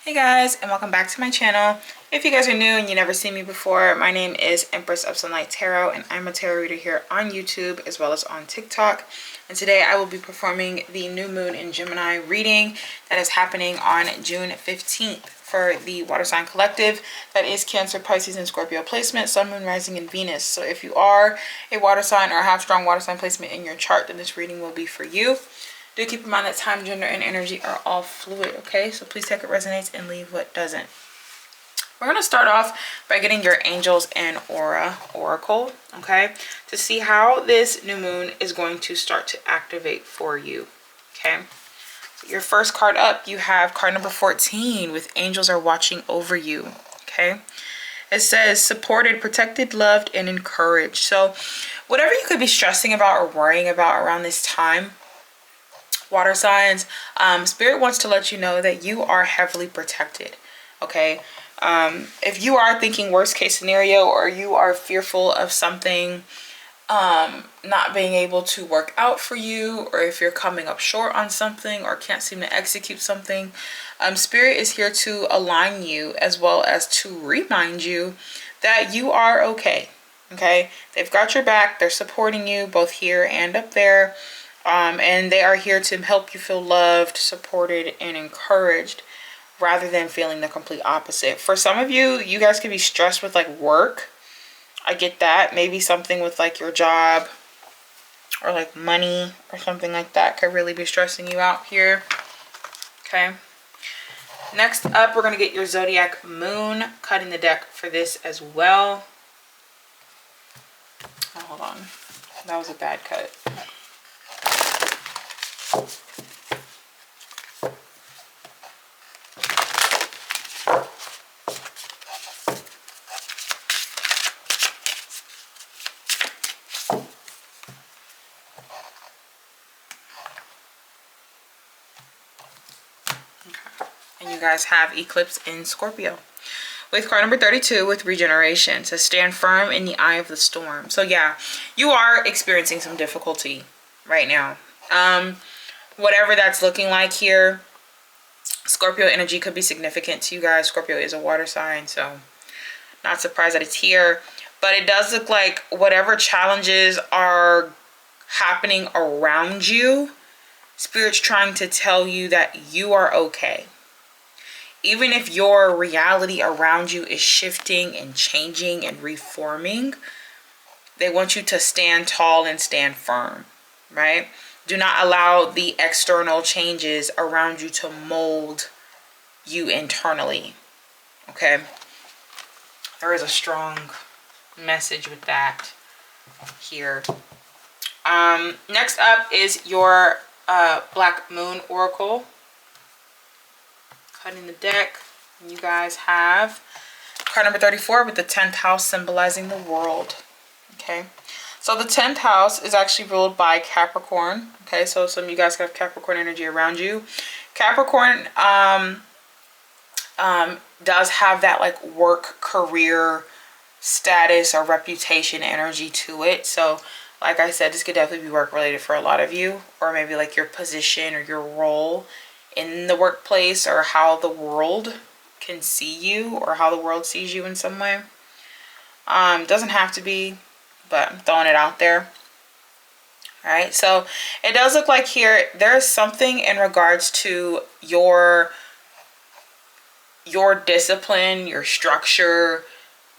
Hey guys, and welcome back to my channel. If you guys are new and you never seen me before, my name is Empress of Sunlight Tarot, and I'm a tarot reader here on YouTube as well as on TikTok. And today I will be performing the new moon in Gemini reading that is happening on June 15th for the water sign collective. That is Cancer, Pisces, and Scorpio placement, Sun, Moon, Rising, and Venus. So if you are a water sign or have strong water sign placement in your chart, then this reading will be for you. Do keep in mind that time, gender, and energy are all fluid, okay? So please take what resonates and leave what doesn't. We're going to start off by getting your angels and aura oracle, okay? To see how this new moon is going to start to activate for you, okay? So your first card up, you have card number 14 with angels are watching over you, okay? It says supported, protected, loved, and encouraged. So whatever you could be stressing about or worrying about around this time, water signs, spirit wants to let you know that you are heavily protected, okay? If you are thinking worst case scenario, or you are fearful of something not being able to work out for you, or if you're coming up short on something or can't seem to execute something, spirit is here to align you as well as to remind you that you are okay. They've got your back. They're supporting you both here and up there. And they are here to help you feel loved, supported, and encouraged rather than feeling the complete opposite. For some of you, you guys could be stressed with like work. I get that. Maybe something with like your job or like money or something like that could really be stressing you out here. Okay. Next up, we're going to get your zodiac moon. Cutting the deck for this as well. Oh, hold on. That was a bad cut. And you guys have eclipse in Scorpio. With card number 32 with regeneration, to stand firm in the eye of the storm. So yeah, you are experiencing some difficulty right now. Whatever that's looking like here, Scorpio energy could be significant to you guys. Scorpio is a water sign, so not surprised that it's here. But it does look like whatever challenges are happening around you, Spirit's trying to tell you that you are okay. Even if your reality around you is shifting and changing and reforming, they want you to stand tall and stand firm, right? Do not allow the external changes around you to mold you internally, okay? There is a strong message with that here. Next up is your Black Moon Oracle. Cutting the deck. You guys have card number 34 with the 10th house symbolizing the world. Okay. So the 10th house is actually ruled by Capricorn. Okay. So some of you guys have Capricorn energy around you. Capricorn does have that like work, career, status, or reputation energy to it. So like I said, this could definitely be work related for a lot of you, or maybe like your position or your role in the workplace, or how the world can see you, or how the world sees you in some way. Doesn't have to be, but I'm throwing it out there. All right, so it does look like here there is something in regards to your discipline, your structure,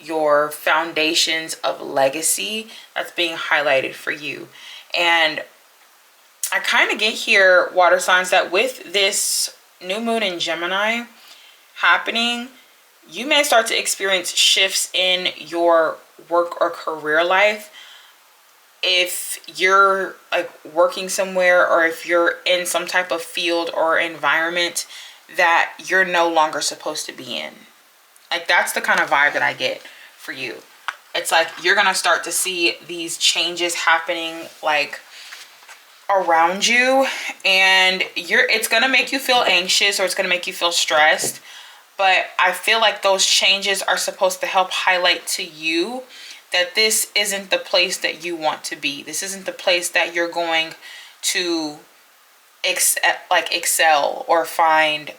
your foundations of legacy that's being highlighted for you. And I kind of get here, water signs, that with this new moon in Gemini happening, you may start to experience shifts in your work or career life. If you're like working somewhere, or if you're in some type of field or environment that you're no longer supposed to be in. Like that's the kind of vibe that I get for you. It's like you're going to start to see these changes happening like around you, and it's going to make you feel anxious, or it's going to make you feel stressed. But I feel like those changes are supposed to help highlight to you that this isn't the place that you want to be. This isn't the place that you're going to excel or find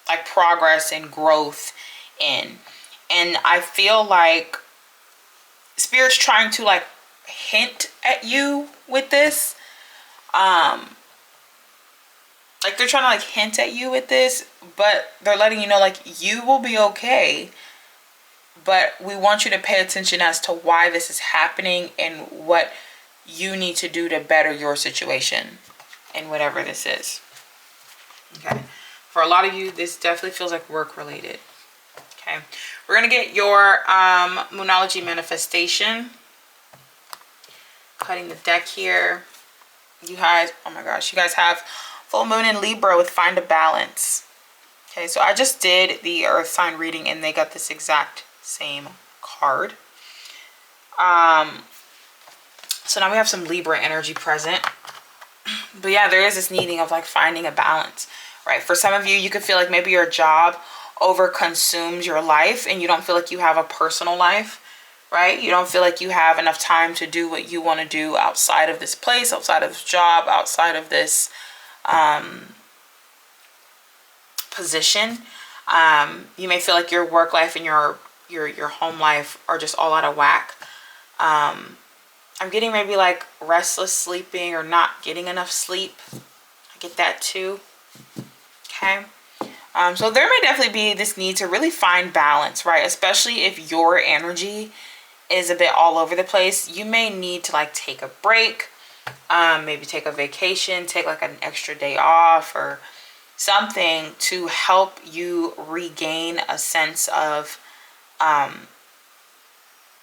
like progress and growth in. And I feel like Spirit's trying to like hint at you with this. Like they're trying to like hint at you with this, but they're letting you know like you will be okay. But we want you to pay attention as to why this is happening and what you need to do to better your situation and whatever this is. Okay. For a lot of you, this definitely feels like work related. Okay. We're going to get your Moonology manifestation. Cutting the deck here. You guys, oh my gosh, you guys have full moon in Libra with find a balance. Okay, so I just did the earth sign reading and they got this exact same card. So now we have some Libra energy present. But yeah, there is this needing of like finding a balance, right? For some of you, you could feel like maybe your job over consumes your life and you don't feel like you have a personal life, right? You don't feel like you have enough time to do what you want to do outside of this place, outside of this job, outside of this position. You may feel like your work life and your home life are just all out of whack. I'm getting maybe like restless sleeping or not getting enough sleep. I get that too. Okay. So there may definitely be this need to really find balance, right? Especially if your energy is a bit all over the place. You may need to like take a break, maybe take a vacation, take like an extra day off or something to help you regain a sense of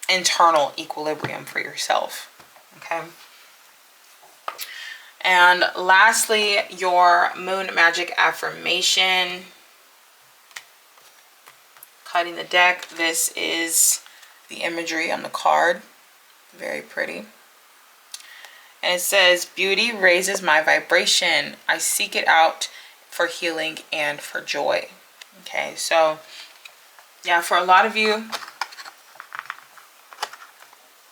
internal equilibrium for yourself. Okay. And lastly, your moon magic affirmation. Cutting the deck. This is the imagery on the card. Very pretty. And it says, beauty raises my vibration. I seek it out for healing and for joy. Okay, so yeah, for a lot of you,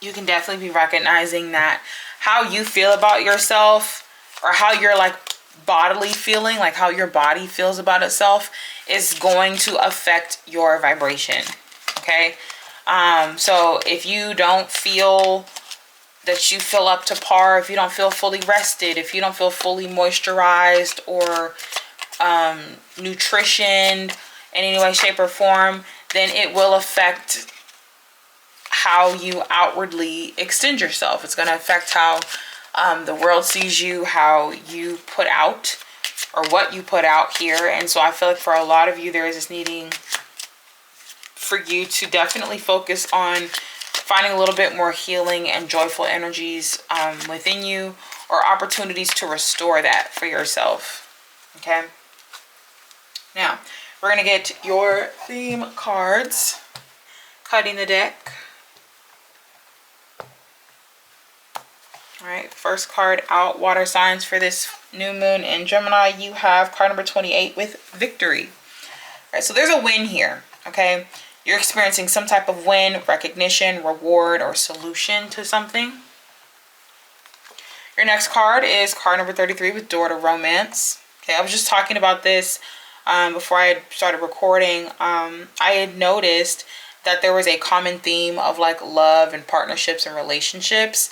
you can definitely be recognizing that how you feel about yourself or how you're like bodily feeling, like how your body feels about itself is going to affect your vibration. Okay. So if you don't feel that you feel up to par, if you don't feel fully rested, if you don't feel fully moisturized or nutritioned in any way, shape, or form, then it will affect how you outwardly extend yourself. It's going to affect how the world sees you, how you put out or what you put out here. And so I feel like for a lot of you, there is this needing for you to definitely focus on finding a little bit more healing and joyful energies within you, or opportunities to restore that for yourself. Okay. Now, we're going to get your theme cards. Cutting the deck. All right, first card out, water signs for this new moon in Gemini. You have card number 28 with victory. All right, so there's a win here, okay? You're experiencing some type of win, recognition, reward, or solution to something. Your next card is card number 33 with door to romance. Okay, I was just talking about this before I had started recording. I had noticed that there was a common theme of like love and partnerships and relationships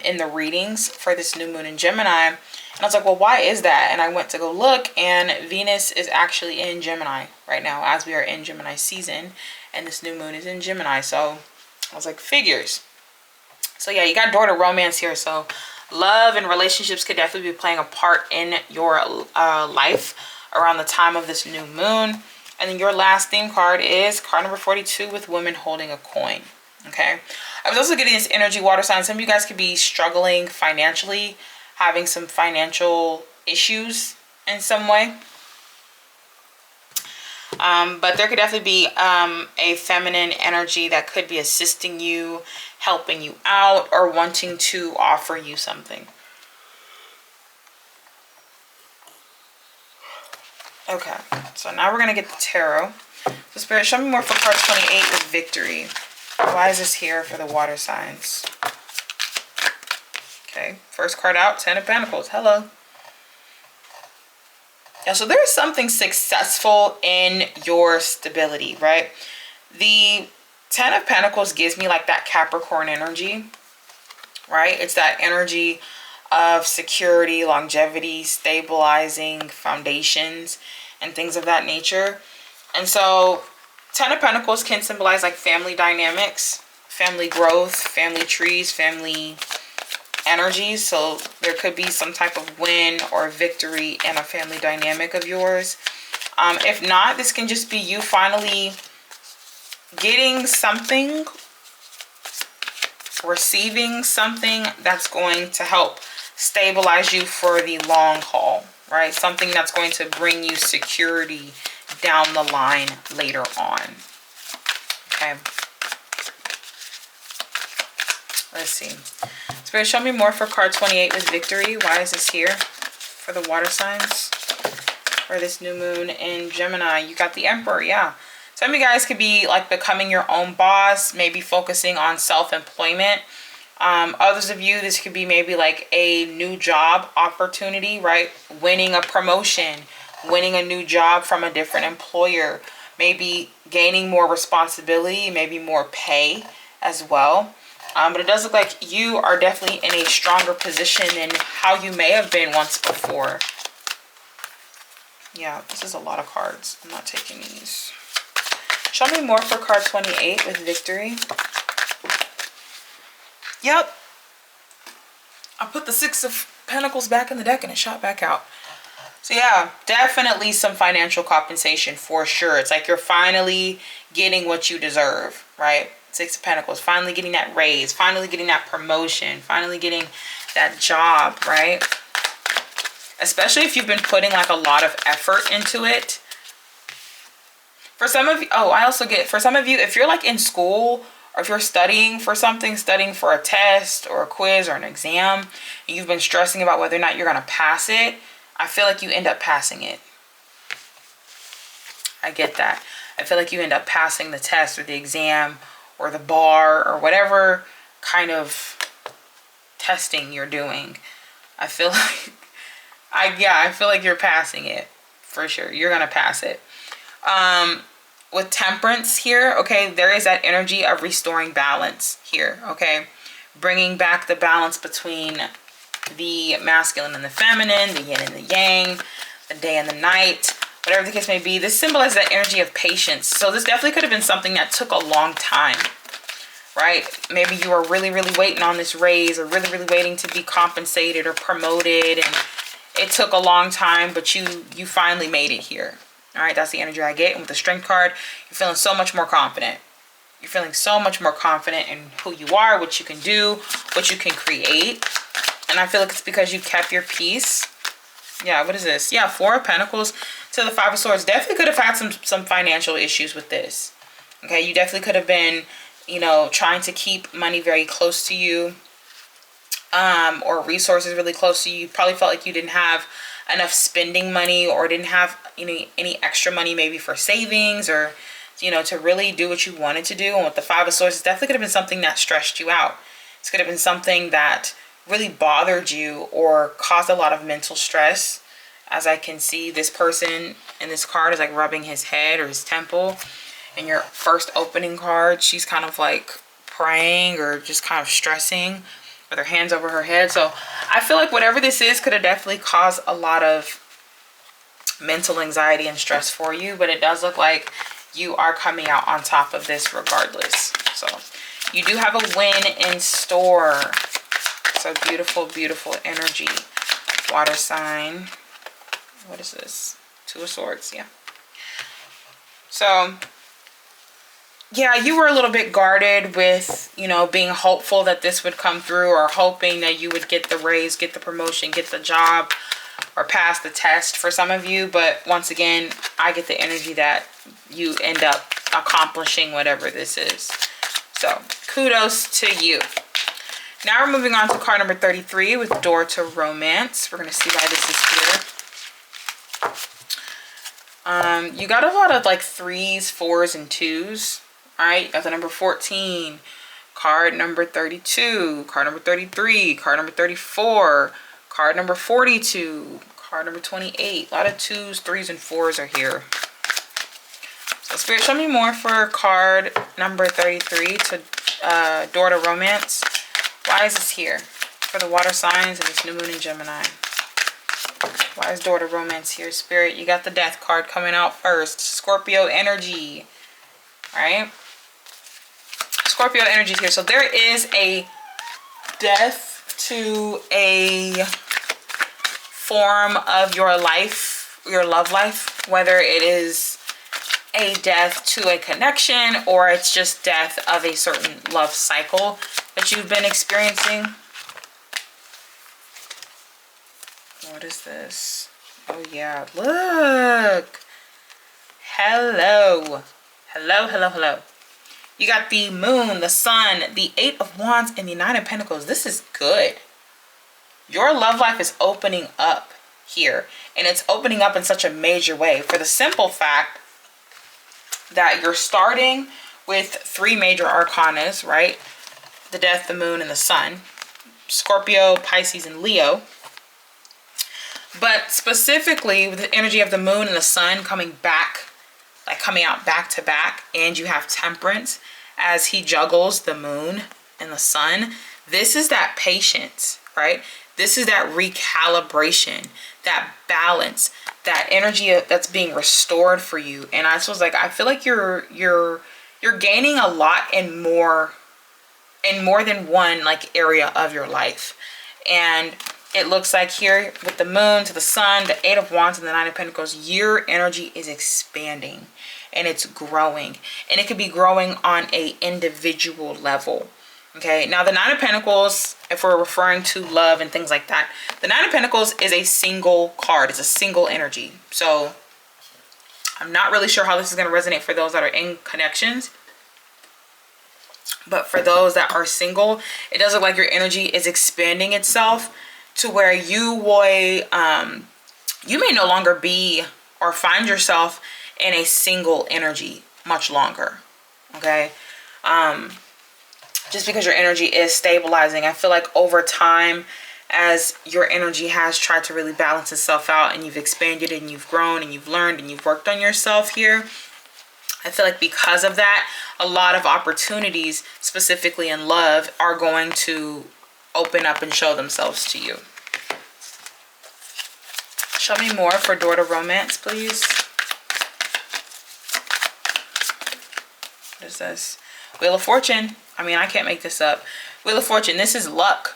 in the readings for this new moon in Gemini. And I was like, well, why is that? And I went to go look, and Venus is actually in Gemini right now as we are in Gemini season, and this new moon is in Gemini. So I was like, figures. So yeah, you got door to romance here. So love and relationships could definitely be playing a part in your life around the time of this new moon. And then your last theme card is card number 42 with women holding a coin. Okay. I was also getting this energy water sign. Some of you guys could be struggling financially, having some financial issues in some way. But there could definitely be a feminine energy that could be assisting you, helping you out, or wanting to offer you something. Okay, so now we're going to get the tarot. So Spirit, show me more for card 28 with victory. Why is this here for the water signs? Okay, first card out, 10 of Pentacles. Hello. Yeah, so there's something successful in your stability, right? The Ten of Pentacles gives me like that Capricorn energy, right? It's that energy of security, longevity, stabilizing foundations, and things of that nature. And so Ten of Pentacles can symbolize like family dynamics, family growth, family trees, family energies. So there could be some type of win or victory in a family dynamic of yours. If not, this can just be you finally getting something, receiving something that's going to help stabilize you for the long haul, right? Something that's going to bring you security down the line later on. Okay. Let's see. Spirit, show me more for card 28 with victory. Why is this here for the water signs? For this new moon in Gemini. You got the Emperor, yeah. Some of you guys could be like becoming your own boss, maybe focusing on self-employment. Others of you, this could be maybe like a new job opportunity, right? Winning a promotion, winning a new job from a different employer, maybe gaining more responsibility, maybe more pay as well. But it does look like you are definitely in a stronger position than how you may have been once before. Yeah, this is a lot of cards. I'm not taking these. Show me more for card 28 with victory. Yep. I put the Six of Pentacles back in the deck and it shot back out. So yeah, definitely some financial compensation for sure. It's like you're finally getting what you deserve, right? Six of Pentacles, finally getting that raise, finally getting that promotion, finally getting that job, right? Especially if you've been putting like a lot of effort into it. For some of you, oh, I also get, for some of you, if you're like in school or if you're studying for something, studying for a test or a quiz or an exam, and you've been stressing about whether or not you're going to pass it, I feel like you end up passing it. I get that. I feel like you end up passing the test or the exam or the bar or whatever kind of testing you're doing. I feel like, I feel like you're passing it for sure. You're going to pass it. With Temperance here, okay, there is that energy of restoring balance here, okay? Bringing back the balance between the masculine and the feminine, the yin and the yang, the day and the night, whatever the case may be. This symbolizes that energy of patience. So this definitely could have been something that took a long time, right? Maybe you were really, really waiting on this raise or really, really waiting to be compensated or promoted, and it took a long time, but you finally made it here. All right, that's the energy I get. And with the Strength card, you're feeling so much more confident. You're feeling so much more confident in who you are, what you can do, what you can create. And I feel like it's because you kept your peace. Yeah, what is this? Yeah, Four of Pentacles to the Five of Swords. Definitely could have had some financial issues with this. Okay, you definitely could have been, you know, trying to keep money very close to you. Or resources really close to you. You probably felt like you didn't have enough spending money or didn't have any extra money maybe for savings or, you know, to really do what you wanted to do. And with the Five of Swords, it definitely could have been something that stressed you out. It could have been something that really bothered you or caused a lot of mental stress. As I can see, this person in this card is like rubbing his head or his temple. In your first opening card, she's kind of like praying or just kind of stressing with her hands over her head. So I feel like whatever this is could have definitely caused a lot of mental anxiety and stress for you, but it does look like you are coming out on top of this regardless. So you do have a win in store. So beautiful, beautiful energy. Water sign. What is this? Two of Swords, yeah. So yeah, you were a little bit guarded with, you know, being hopeful that this would come through or hoping that you would get the raise, get the promotion, get the job, or pass the test for some of you. But once again, I get the energy that you end up accomplishing whatever this is. So kudos to you. Now we're moving on to card number 33 with Door to Romance. We're going to see why this is here. You got a lot of like 3s, 4s, and 2s. All right, you got the number 14, card number 32, card number 33, card number 34, card number 42, Card number 28. A lot of 2s, 3s, and 4s are here. So Spirit, show me more for card number 33 to Door to Romance. Why is this here? For the water signs and this new moon in Gemini. Why is Door to Romance here, Spirit? You got the Death card coming out first. Scorpio energy. Alright? Scorpio energy here. So there is a death to a form of your life, your love life, whether it is a death to a connection or it's just death of a certain love cycle that you've been experiencing. What is this? Oh yeah, look. Hello. Hello, hello, hello. You got the moon, the sun, the 8 of Wands, and the 9 of Pentacles. This is good. Your love life is opening up here. And it's opening up in such a major way. For the simple fact that you're starting with 3 major arcanas, right? The Death, the Moon, and the Sun. Scorpio, Pisces, and Leo. But specifically with the energy of the Moon and the Sun coming back, like coming out back to back, and you have Temperance as he juggles the Moon and the Sun. This is that patience, right? This is that recalibration, that balance, that energy that's being restored for you. And I was like, I feel like you're gaining a lot in more than one like area of your life. And it looks like here with the moon to the sun, the 8 of Wands and the 9 of Pentacles, your energy is expanding and it's growing. And it could be growing on a individual level. Okay, now the 9 of Pentacles, if we're referring to love and things like that, the 9 of Pentacles is a single card. It's a single energy. So I'm not really sure how this is going to resonate for those that are in connections. But for those that are single, it does look like your energy is expanding itself to where you may no longer be or find yourself in a single energy much longer. Okay. Just because your energy is stabilizing. I feel like over time, as your energy has tried to really balance itself out and you've expanded and you've grown and you've learned and you've worked on yourself here, I feel like because of that, a lot of opportunities, specifically in love, are going to open up and show themselves to you. Show me more for Door to Romance, please. What is this? Wheel of Fortune. I mean, I can't make this up. Wheel of Fortune. This is luck.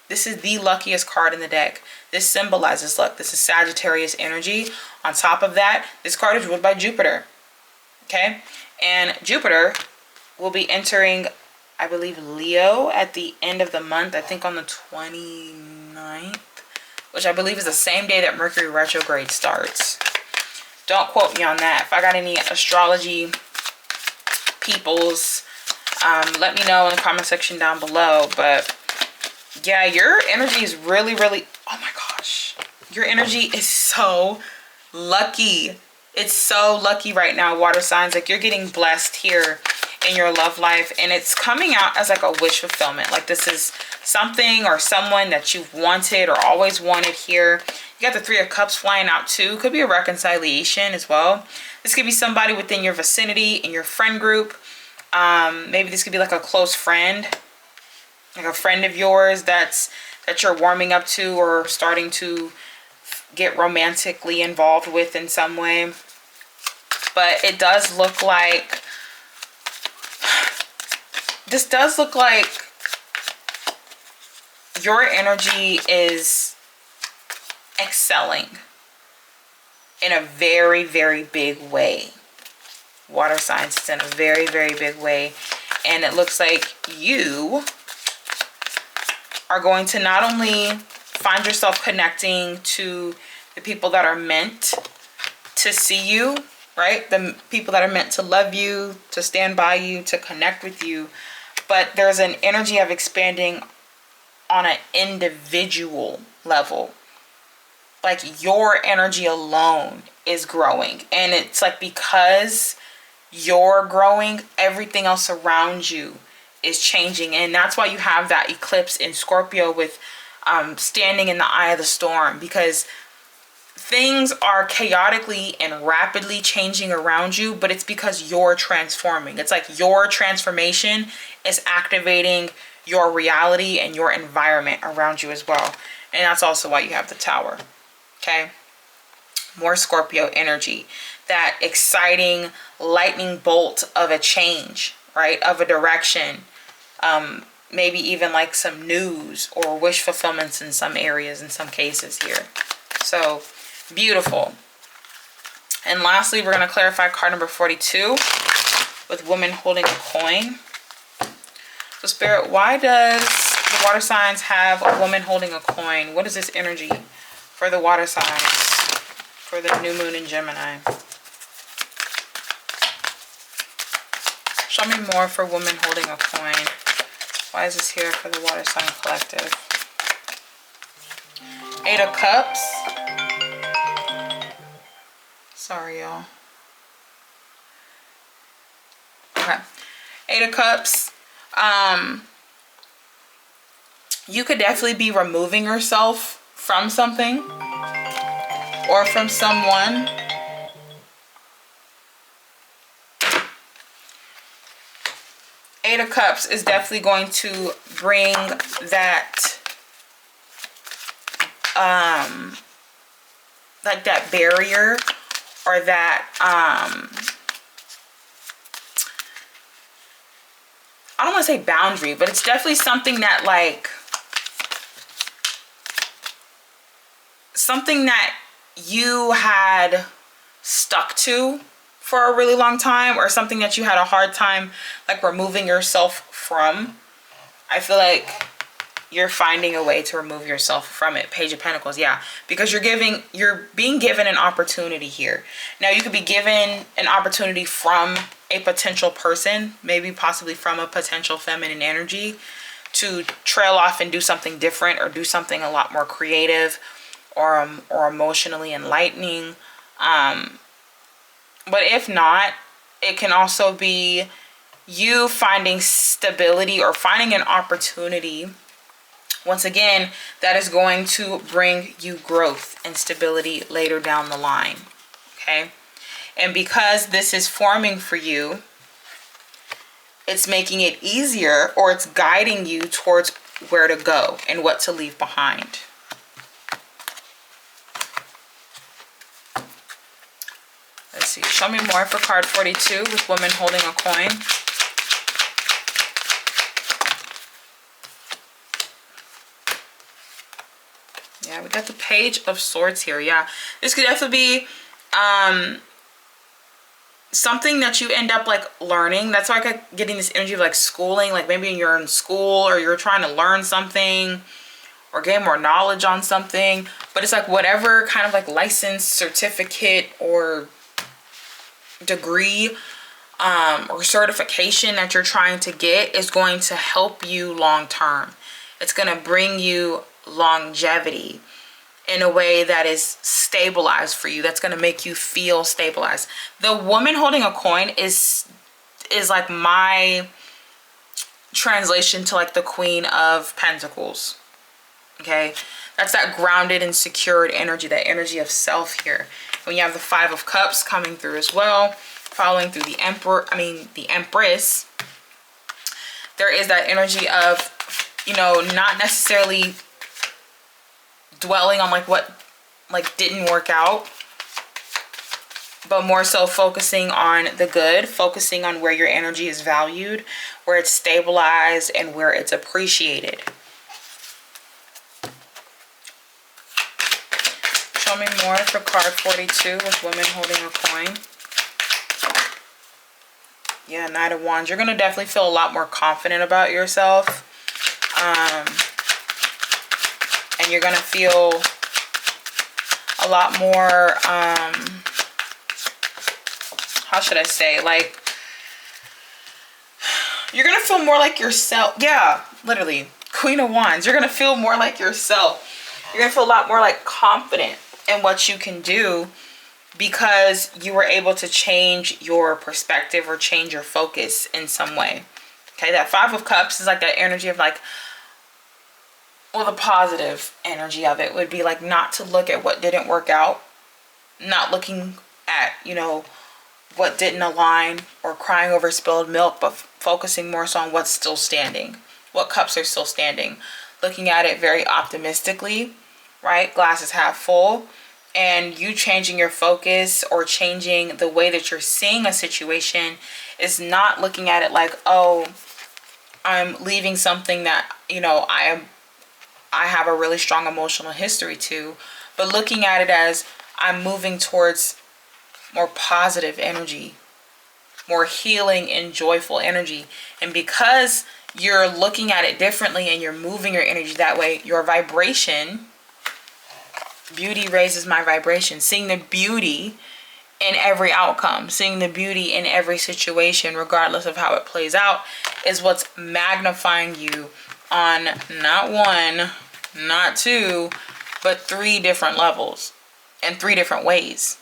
This is the luckiest card in the deck. This symbolizes luck. This is Sagittarius energy. On top of that, this card is ruled by Jupiter. Okay? And Jupiter will be entering, I believe, Leo at the end of the month. I think on the 29th, which I believe is the same day that Mercury retrograde starts. Don't quote me on that. If I got any astrology peoples, let me know in the comment section down below. But yeah, your energy is really, oh my gosh, your energy is so lucky. It's so lucky right now, water signs. Like, you're getting blessed here in your love life, and it's coming out as like a wish fulfillment. Like, this is something or someone that you've wanted or always wanted here. You got the 3 of Cups flying out too. Could be a reconciliation as well. This could be somebody within your vicinity, in your friend group. Maybe this could be like a close friend, like a friend of yours that you're warming up to or starting to get romantically involved with in some way. But it does look like, this does look like your energy is excelling in a very, very big way. Water signs, it's in a very, very big way. And it looks like you are going to not only find yourself connecting to the people that are meant to see you, right? The people that are meant to love you, to stand by you, to connect with you. But there's an energy of expanding on an individual level. Like, your energy alone is growing. And it's like, because you're growing, everything else around you is changing. And that's why you have that eclipse in Scorpio with standing in the eye of the storm, because things are chaotically and rapidly changing around you, but it's because you're transforming. It's like your transformation is activating your reality and your environment around you as well. And that's also why you have the Tower. Okay, more Scorpio energy, that exciting lightning bolt of a change, right, of a direction, maybe even like some news or wish fulfillments in some areas, in some cases here. So beautiful. And lastly, we're going to clarify card number 42 with woman holding a coin. So Spirit, why does the water signs have a woman holding a coin? What is this energy for the water signs for the new moon in Gemini? Show me more for woman holding a coin. Why is this here for the water sign collective? 8 of Cups. Sorry, y'all. Okay. 8 of Cups. You could definitely be removing yourself from something or from someone. Eight of Cups is definitely going to bring that like that barrier, or that I don't want to say boundary, but it's definitely something that, like, something that you had stuck to for a really long time, or something that you had a hard time like removing yourself from. I feel like you're finding a way to remove yourself from it. Page of Pentacles, yeah, because you're being given an opportunity here. Now you could be given an opportunity from a potential person, maybe possibly from a potential feminine energy, to trail off and do something different, or do something a lot more creative or emotionally enlightening. But if not, it can also be you finding stability or finding an opportunity, once again, that is going to bring you growth and stability later down the line. Okay? And because this is forming for you, it's making it easier, or it's guiding you towards where to go and what to leave behind. Let's see. Show me more for card 42 with woman holding a coin. Yeah, we got the Page of Swords here. Yeah, this could definitely be something that you end up like learning. That's why I got getting this energy of like schooling. Like maybe you're in school, or you're trying to learn something or gain more knowledge on something. But it's like whatever kind of like license, certificate, or degree or certification that you're trying to get is going to help you long term. It's going to bring you longevity in a way that is stabilized for you. That's going to make you feel stabilized. The woman holding a coin is like my translation to like the Queen of Pentacles. Okay, that's that grounded and secured energy, that energy of self here. When you have the 5 of Cups coming through as well, following through the the Empress, there is that energy of, you know, not necessarily dwelling on like what like didn't work out, but more so focusing on the good, focusing on where your energy is valued, where it's stabilized, and where it's appreciated. Show me more for card 42 with women holding a coin. Yeah, Knight of Wands. You're going to definitely feel a lot more confident about yourself. And you're going to feel a lot more, how should I say, like, you're going to feel more like yourself. Yeah, literally. Queen of Wands. You're going to feel more like yourself. You're going to feel a lot more like confident in what you can do, because you were able to change your perspective or change your focus in some way. Okay, that 5 of Cups is like that energy of like, well, the positive energy of it would be like not to look at what didn't work out, not looking at, you know, what didn't align or crying over spilled milk, but focusing more so on what's still standing, what cups are still standing, looking at it very optimistically, right? Glass is half full. And you changing your focus or changing the way that you're seeing a situation is not looking at it like, oh, I'm leaving something that, you know, I have a really strong emotional history to, but looking at it as I'm moving towards more positive energy, more healing and joyful energy. And because you're looking at it differently and you're moving your energy that way, your vibration, beauty raises my vibration. Seeing the beauty in every outcome, seeing the beauty in every situation, regardless of how it plays out, is what's magnifying you on not one, not two, but 3 different levels in 3 different ways.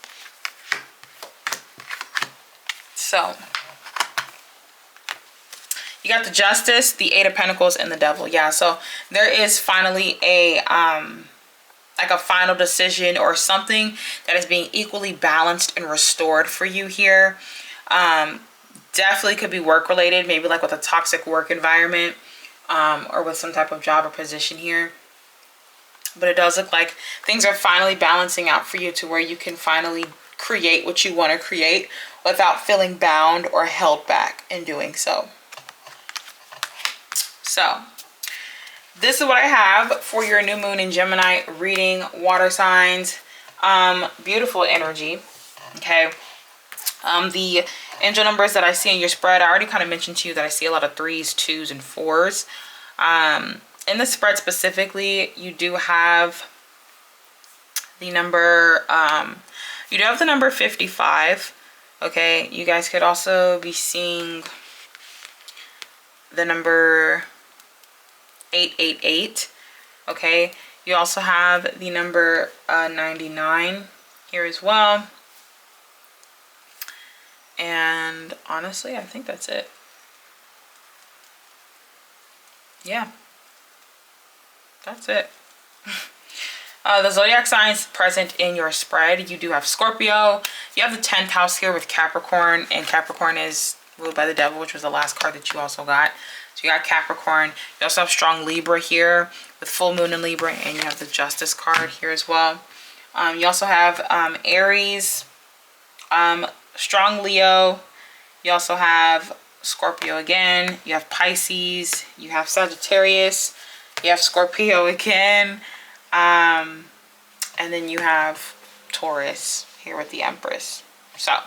So you got the Justice, the 8 of Pentacles, and the Devil. Yeah, so there is finally a like a final decision or something that is being equally balanced and restored for you here. Definitely could be work related, maybe like with a toxic work environment, or with some type of job or position here. But it does look like things are finally balancing out for you to where you can finally create what you want to create without feeling bound or held back in doing so. So this is what I have for your new moon in Gemini reading, water signs. Beautiful energy. Okay. The angel numbers that I see in your spread, I already kind of mentioned to you that I see a lot of 3s, 2s, and 4s. In the spread specifically, you do have the number, you do have the number 55. Okay. You guys could also be seeing the number 888. Okay, you also have the number 99 here as well. And honestly, I think that's it. Yeah, that's it. The zodiac signs present in your spread, you do have Scorpio. You have the 10th house here with Capricorn, and Capricorn is ruled by the Devil, which was the last card that you also got. So you got Capricorn. You also have strong Libra here with full moon in Libra, and you have the Justice card here as well. You also have Aries, strong Leo. You also have Scorpio again. You have Pisces. You have Sagittarius. You have Scorpio again. And then you have Taurus here with the Empress. So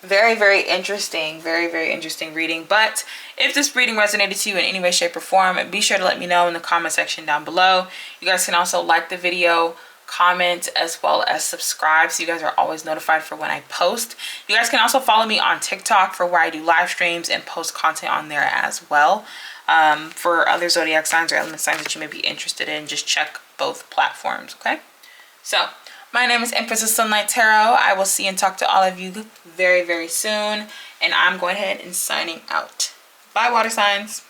very, very interesting. Very, very interesting reading. But if this reading resonated to you in any way, shape, or form, be sure to let me know in the comment section down below. You guys can also like the video, comment, as well as subscribe so you guys are always notified for when I post. You guys can also follow me on TikTok for where I do live streams and post content on there as well. For other zodiac signs or element signs that you may be interested in, just check both platforms. Okay, so my name is Empress of Sunlight Tarot. I will see and talk to all of you very, very soon. And I'm going ahead and signing out. Bye, water signs.